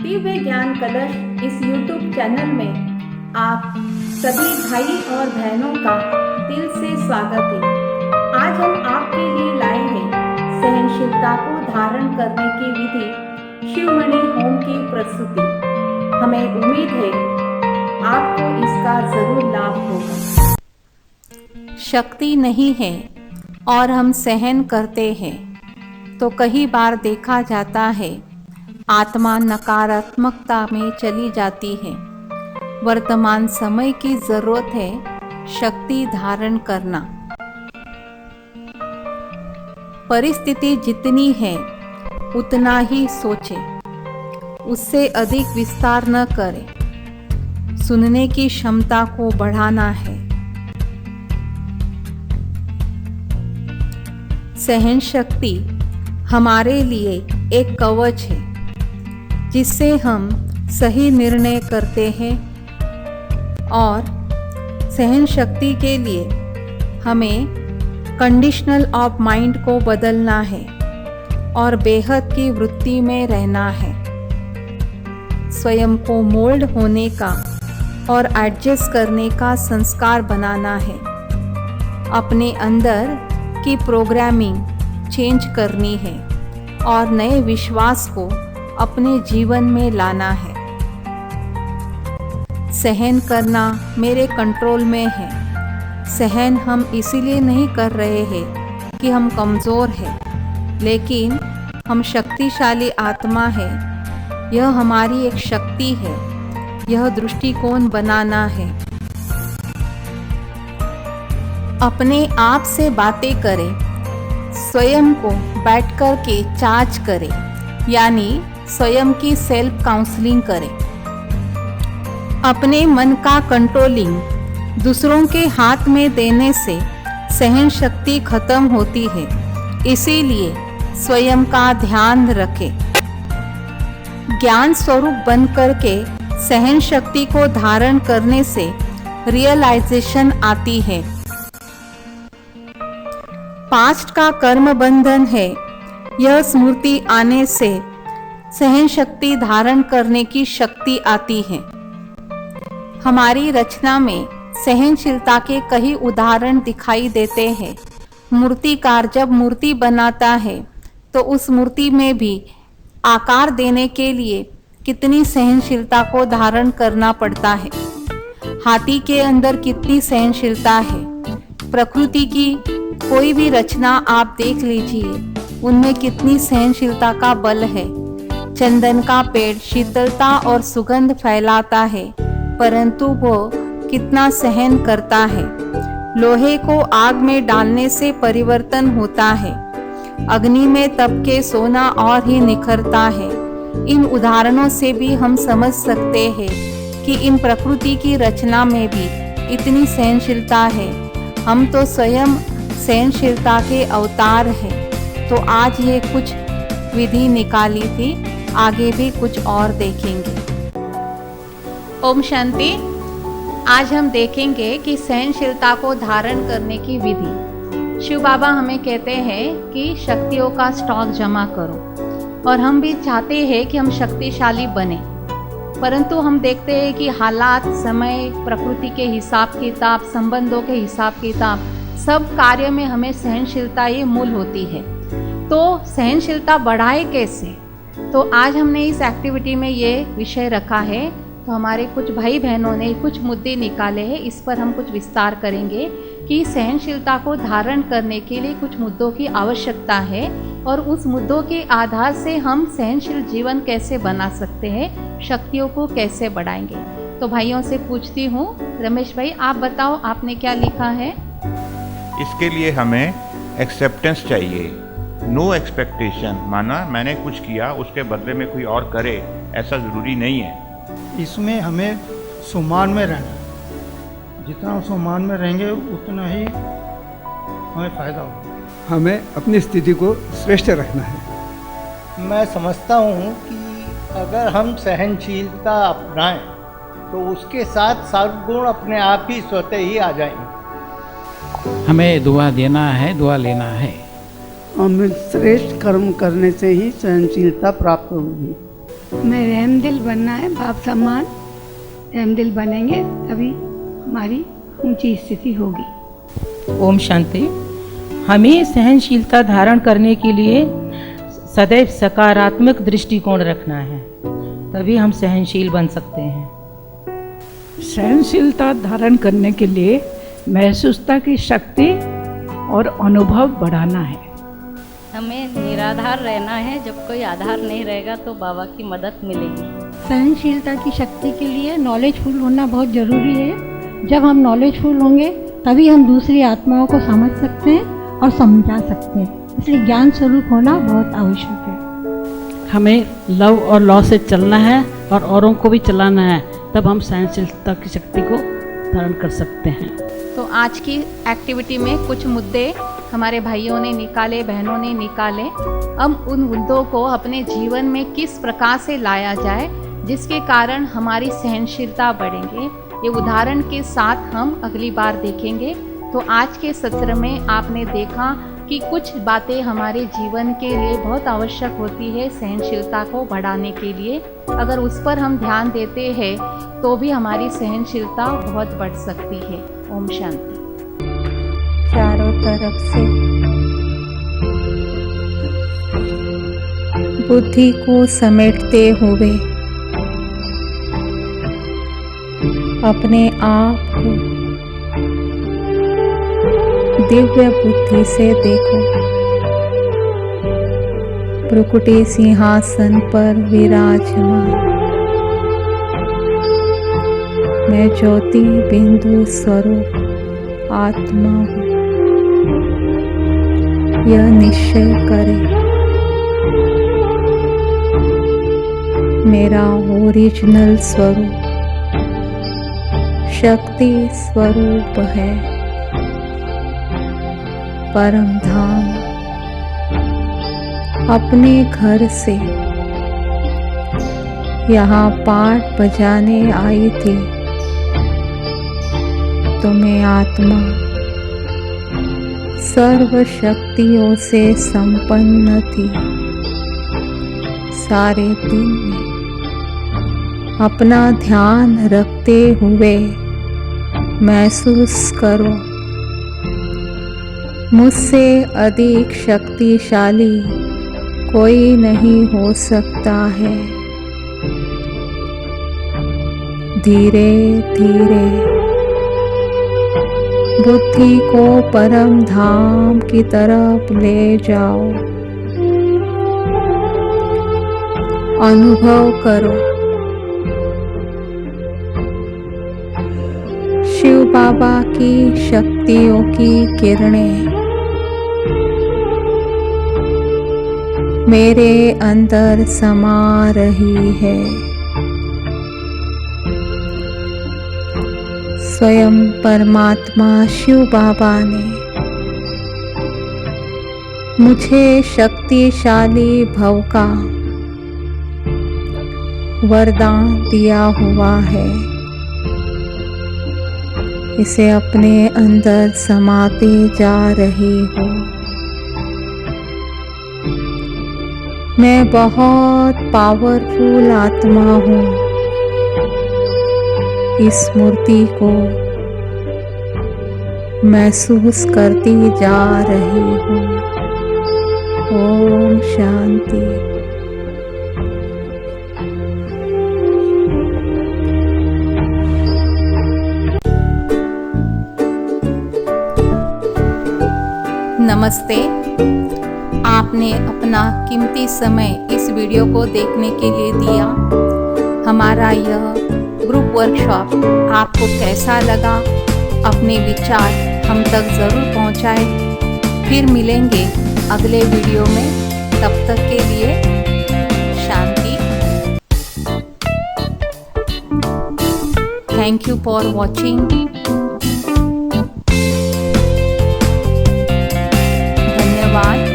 दिव्य ज्ञान कलश इस YouTube चैनल में आप सभी भाई और बहनों का दिल से स्वागत है। आज हम आपके लिए लाए हैं सहनशीलता को धारण करने की विधि शिवमणि होम की प्रस्तुति। हमें उम्मीद है आपको इसका जरूर लाभ होगा। शक्ति नहीं है और हम सहन करते हैं तो कई बार देखा जाता है आत्मा नकारात्मकता में चली जाती है। वर्तमान समय की जरूरत है शक्ति धारण करना। परिस्थिति जितनी है उतना ही सोचे, उससे अधिक विस्तार न करें। सुनने की क्षमता को बढ़ाना है। सहन शक्ति हमारे लिए एक कवच है जिससे हम सही निर्णय करते हैं और सहन शक्ति के लिए हमें कंडीशनल ऑफ माइंड को बदलना है और बेहद की वृत्ति में रहना है। स्वयं को मोल्ड होने का और एडजस्ट करने का संस्कार बनाना है। अपने अंदर की प्रोग्रामिंग चेंज करनी है और नए विश्वास को अपने जीवन में लाना है। सहन करना मेरे कंट्रोल में है। सहन हम इसीलिए नहीं कर रहे हैं कि हम कमज़ोर हैं, लेकिन हम शक्तिशाली आत्मा है। यह हमारी एक शक्ति है। यह दृष्टिकोण बनाना है। अपने आप से बातें करें। स्वयं को बैठकर के चार्ज करें, यानी स्वयं की सेल्फ काउंसलिंग करें। अपने मन का कंट्रोलिंग दूसरों के हाथ में देने से सहन शक्ति खत्म होती है। इसीलिए स्वयं का ध्यान रखें। ज्ञान स्वरूप बन करके सहन शक्ति को धारण करने से रियलाइजेशन आती है। पास्ट का कर्म बंधन है। यह स्मृति आने से सहन शक्ति धारण करने की शक्ति आती है। हमारी रचना में सहनशीलता के कई उदाहरण दिखाई देते हैं। मूर्तिकार जब मूर्ति बनाता है तो उस मूर्ति में भी आकार देने के लिए कितनी सहनशीलता को धारण करना पड़ता है। हाथी के अंदर कितनी सहनशीलता है। प्रकृति की कोई भी रचना आप देख लीजिए, उनमें कितनी सहनशीलता का बल है। चंदन का पेड़ शीतलता और सुगंध फैलाता है, परंतु वो कितना सहन करता है। लोहे को आग में डालने से परिवर्तन होता है। अग्नि में तप के सोना और ही निखरता है। इन उदाहरणों से भी हम समझ सकते हैं कि इन प्रकृति की रचना में भी इतनी सहनशीलता है। हम तो स्वयं सहनशीलता के अवतार हैं। तो आज ये कुछ विधि निकाली थी, आगे भी कुछ और देखेंगे। ओम शांति। आज हम देखेंगे कि सहनशीलता को धारण करने की विधि। शिव बाबा हमें कहते हैं कि शक्तियों का स्टॉक जमा करो, और हम भी चाहते हैं कि हम शक्तिशाली बने, परंतु हम देखते हैं कि हालात, समय, प्रकृति के हिसाब किताब, संबंधों के हिसाब किताब, सब कार्य में हमें सहनशीलता ही मूल होती है। तो सहनशीलता बढ़ाए कैसे? तो आज हमने इस एक्टिविटी में ये विषय रखा है। तो हमारे कुछ भाई बहनों ने कुछ मुद्दे निकाले हैं, इस पर हम कुछ विस्तार करेंगे कि सहनशीलता को धारण करने के लिए कुछ मुद्दों की आवश्यकता है और उस मुद्दों के आधार से हम सहनशील जीवन कैसे बना सकते हैं, शक्तियों को कैसे बढ़ाएंगे। तो भाइयों से पूछती हूँ, रमेश भाई आप बताओ, आपने क्या लिखा है? इसके लिए हमें एक्सेप्टेंस चाहिए। नो एक्सपेक्टेशन, माना मैंने कुछ किया उसके बदले में कोई और करे, ऐसा ज़रूरी नहीं है। इसमें हमें सम्मान में रहना। जितना सम्मान में रहेंगे उतना ही हमें फ़ायदा होगा। हमें अपनी स्थिति को श्रेष्ठ रखना है। मैं समझता हूँ कि अगर हम सहनशीलता अपनाएं तो उसके साथ सद्गुण अपने आप ही स्वतः ही आ जाएंगे। हमें दुआ देना है, दुआ लेना है। हमें श्रेष्ठ कर्म करने से ही सहनशीलता प्राप्त होगी। हमें रहमदिल बनना है, बाप सम्मान रहमदिल बनेंगे तभी हमारी ऊंची स्थिति होगी। ओम शांति। हमें सहनशीलता धारण करने के लिए सदैव सकारात्मक दृष्टिकोण रखना है, तभी हम सहनशील बन सकते हैं। सहनशीलता धारण करने के लिए महसूसता की शक्ति और अनुभव बढ़ाना है। हमें निराधार रहना है, जब कोई आधार नहीं रहेगा तो बाबा की मदद मिलेगी। सहनशीलता की शक्ति के लिए नॉलेजफुल होना बहुत ज़रूरी है। जब हम नॉलेजफुल होंगे तभी हम दूसरी आत्माओं को समझ सकते हैं और समझा सकते हैं, इसलिए ज्ञान स्वरूप होना बहुत आवश्यक है। हमें लव और लॉ से चलना है और औरों को भी चलाना है, तब हम सहनशीलता की शक्ति को धारण कर सकते हैं। तो आज की एक्टिविटी में कुछ मुद्दे हमारे भाइयों ने निकाले, बहनों ने निकाले। अब उन मुद्दों को अपने जीवन में किस प्रकार से लाया जाए जिसके कारण हमारी सहनशीलता बढ़ेंगे, ये उदाहरण के साथ हम अगली बार देखेंगे। तो आज के सत्र में आपने देखा कि कुछ बातें हमारे जीवन के लिए बहुत आवश्यक होती है सहनशीलता को बढ़ाने के लिए। अगर उस पर हम ध्यान देते हैं तो भी हमारी सहनशीलता बहुत बढ़ सकती है। ओम शांति। चारों तरफ से बुद्धि को समेटते हुए अपने आप को दिव्य बुद्धि से देखो। भ्रुकुटी सिंहासन पर विराजमान मैं ज्योति बिंदु स्वरूप आत्मा हूँ, यह निश्चय करें। मेरा ओरिजिनल स्वरूप शक्ति स्वरूप है। परम धाम अपने घर से यहाँ पाठ बजाने आई थी, तो मैं आत्मा सर्व शक्तियों से संपन्न थी। सारे दिन में अपना ध्यान रखते हुए महसूस करो, मुझसे अधिक शक्तिशाली कोई नहीं हो सकता है। धीरे धीरे बुद्धि को परम धाम की तरफ ले जाओ। अनुभव करो शिव बाबा की शक्तियों की किरणें मेरे अंदर समा रही है। स्वयं परमात्मा शिव बाबा ने मुझे शक्तिशाली भव का वरदान दिया हुआ है। इसे अपने अंदर समाते जा रही हो। मैं बहुत पावरफुल आत्मा हूँ। इस मूर्ति को महसूस करती जा रही हूँ। ओम शांति। नमस्ते। आपने अपना कीमती समय इस वीडियो को देखने के लिए दिया। हमारा यह ग्रुप वर्कशॉप आपको कैसा लगा, अपने विचार हम तक ज़रूर पहुंचाएं। फिर मिलेंगे अगले वीडियो में। तब तक के लिए शांति। Thank you for watching. धन्यवाद।